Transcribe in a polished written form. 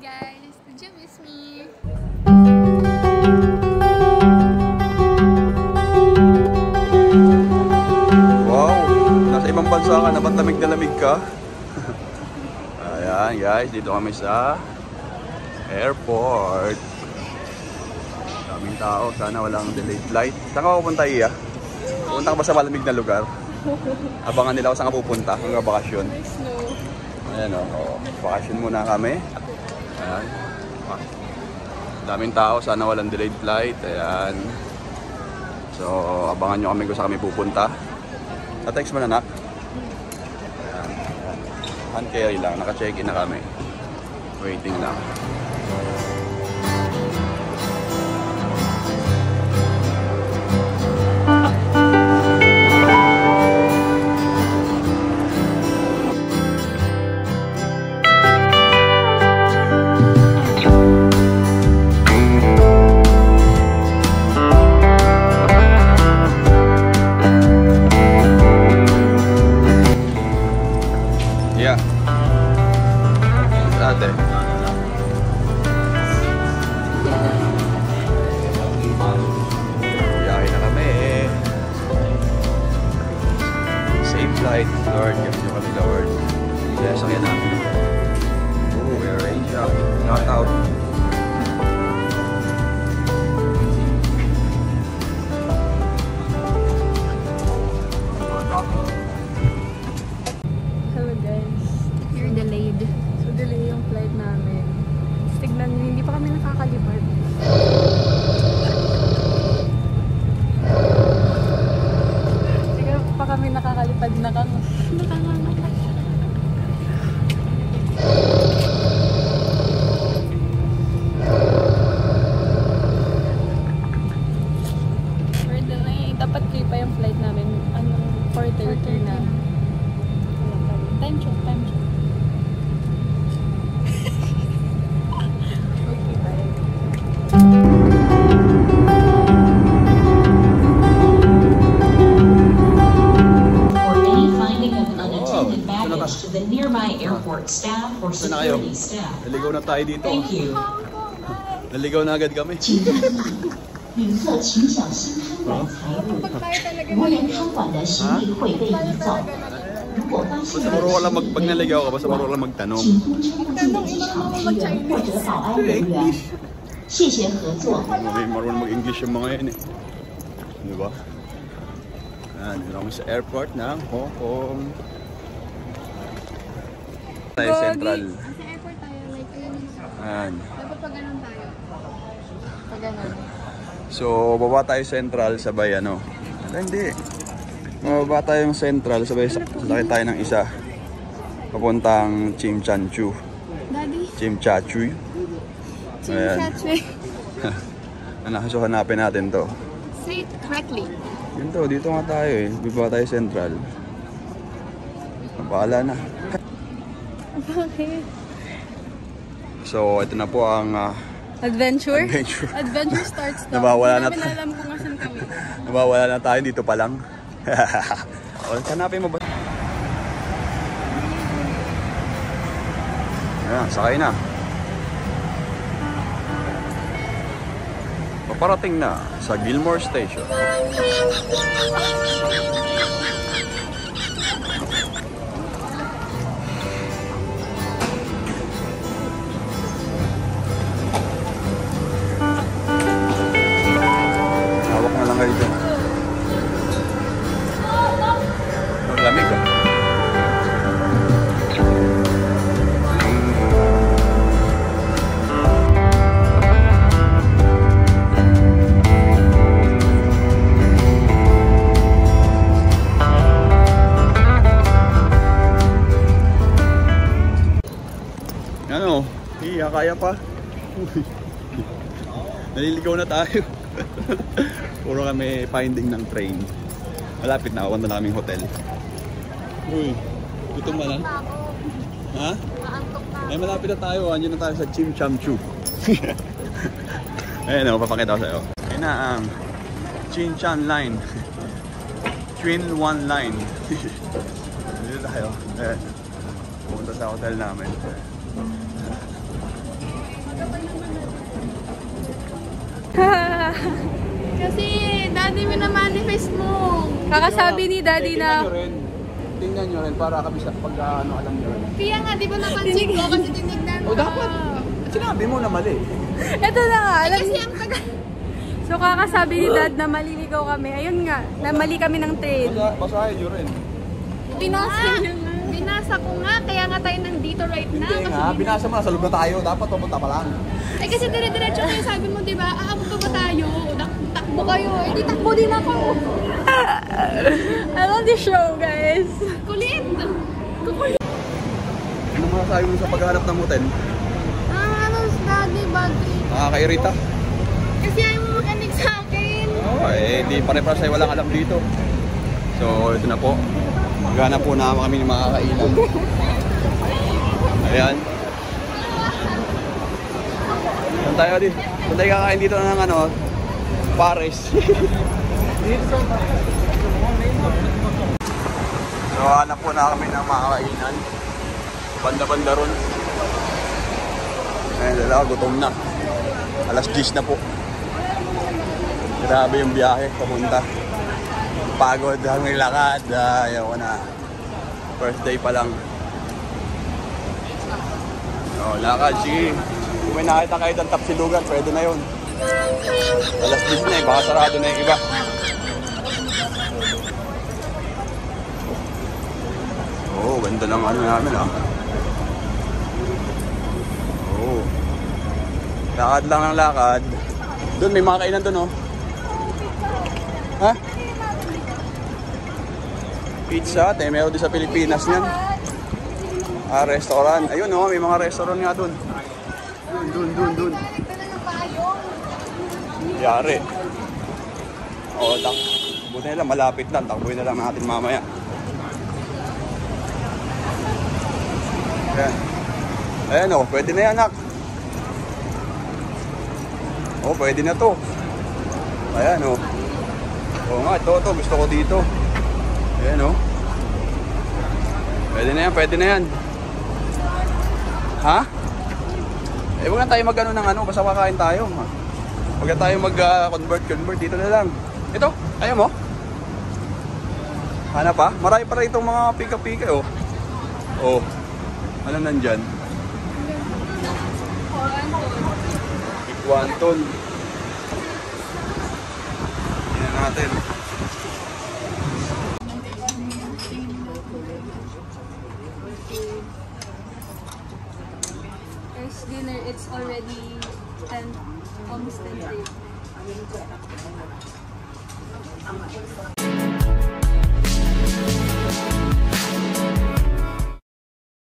guys! Did you miss me? Wow! Nasa ibang bansa ka na ba't lamig na lamig ka? Ayan guys, dito kami sa airport. Daming tao, sana walang delayed flight. Saan ka pupunta, Iya? Pupunta ka ba sa malamig na lugar? Abangan nila kung saan ka pupunta hanggang bakasyon. Ayan o, bakasyon muna kami. Ayan. Daming tao, sana walang delayed flight. Ayan. So, abangan nyo kami kung saan kami pupunta. Text mo na, nak. Ayan. Hand carry lang, naka-check-in na kami. Waiting lang. Flight, Lord, give nyo kami, Lord. Kaya sakyan namin. Oh, Air Asia. Not out. Hello guys. We're delayed. So delay yung flight namin. Tignan nyo, hindi pa kami nakakalipad. Kami nakakalipad na kami. Nakakangakak. We're delayed. Dapat kayo pa yung flight namin. Anong 4:30 na. Time check, time check. Okay, bye. To the nearby airport staff or security staff. Naligaw na tayo dito. Thank you. Naligaw na agad kami. 旅客请小心看管财物，无人看管的行李会被移走。如果发现 Basta marunong ka lang pag naligaw ka, basta marunong ka lang magtanong. 请通知附近的机场职员或者保安人员。谢谢合作。 Marunong mag-English yung mga yan eh. Diba? Ayan, dito kami sa airport ng Hong Kong. Tayo Central. Sa airport tayo, like, ayun yung Ayan. dapat pag ganun tayo. Pag ganun. So, baba tayo Central, sabay ano. Hindi. Mababa tayo yung Central, sabay sakit tayo ng isa. Papuntang Chim Chan Chu. Daddy? Chim Cha Chu. Chim Cha Chu. So, hanapin natin to. Say it correctly. Yun to, dito nga tayo eh. Baba tayo Central. Bahala na. Bakit? So, ito na po ang Adventure? Adventure starts now. Nawawala na Hindi namin alam kung asan kami. Nawawala na tayo dito pa lang. O, hanapin mo ba? Ayan, sakay na. Paparating na sa Gilmore Station. Hawak na lang kayo dyan. Maglamig ah. Ano? Iya, kaya pa. Naliligaw na tayo. Puro kami finding ng train. Malapit na, awan na naming hotel. Uy, gutom ba na? Ha? Ay, malapit na tayo. Andiyan na tayo sa Chim Cham Chu. Ayan o, papakita ko sa'yo. Ayan na ang Chin Chan Line. Twin One Line. Dito tayo. Ayan. Pumunta sa hotel namin. Kasi, daddy mo na manifest mo. Kakasabi ni daddy na... Tingnan nyo rin para kabisa pag ano alam nyo rin. Kaya nga, di ba napansin ko kasi tinignan mo. O dapat, sinabi mo na mali. Ito na nga, alam kasi ang tagal. So kakasabi ni dad na maliligaw kami. Ayun nga, na mali kami ng train. Basahin nyo rin. Binasa ko nga, kaya nga tayo nandito right now. Hindi nga, binasa mo, nasa lugar tayo. Dapat pumunta pa lang. Eh kasi dire-diretso kayo, sabi mo, di ba? Aabot pa ba tayo? Takbo kayo. Eh di takbo din ako. I love this show, guys. Kulit! Kukulit! Ano masasabi mo sa paghahanap ng hotel? Daddy, bad trip. Nakakairita. Kasi ayaw mo mag-anig sa akin. Oo, di pare-para sa'yo walang alam dito. So, ito na po. Maghanap po na kami ng makakainan. Ayan. Saan tayo di? Saan tayo kakain dito ng ano? Pares. So, hanap po na kami ng makakainan. Banda-banda ron. Ayan, dalawa, gutom na. Alas 10 na po. Grabe yung biyahe, papunta. Pagod, hanggang lakad. Ayaw ko na. First day pa lang. So, lakad, sige. Kung may nakita kayo ng Tapsilugan, pwede na yun. Alas 10 na eh, baka sarado na yung iba. Oo, ganda lang ano namin ah. Oo. Lakad lang ng lakad. Doon, may mga kainan doon oh. Ha? Pizza, tayo meron din sa Pilipinas yan. Restaurant. Ayun oh, may mga restaurant nga doon. Doon. Yari. Oo, buti nila malapit lang. Takbuhin na lang natin mamaya. Ayan. Ayan o, pwede na yan anak. O, pwede na to. Ayan o. Oo nga, ito, gusto ko dito. Ayan o. Pwede na yan. Ha? Eh, huwag na tayo mag-ano ng ano, basta kakain tayo. Huwag na tayo mag-convert dito na lang. Ito, ayaw mo? Hanap pa? Marami pa rin itong mga pika-pika oh. Oh. Ano nandyan? Iguanton. Tingnan natin. There's dinner, it's already 10, almost 10.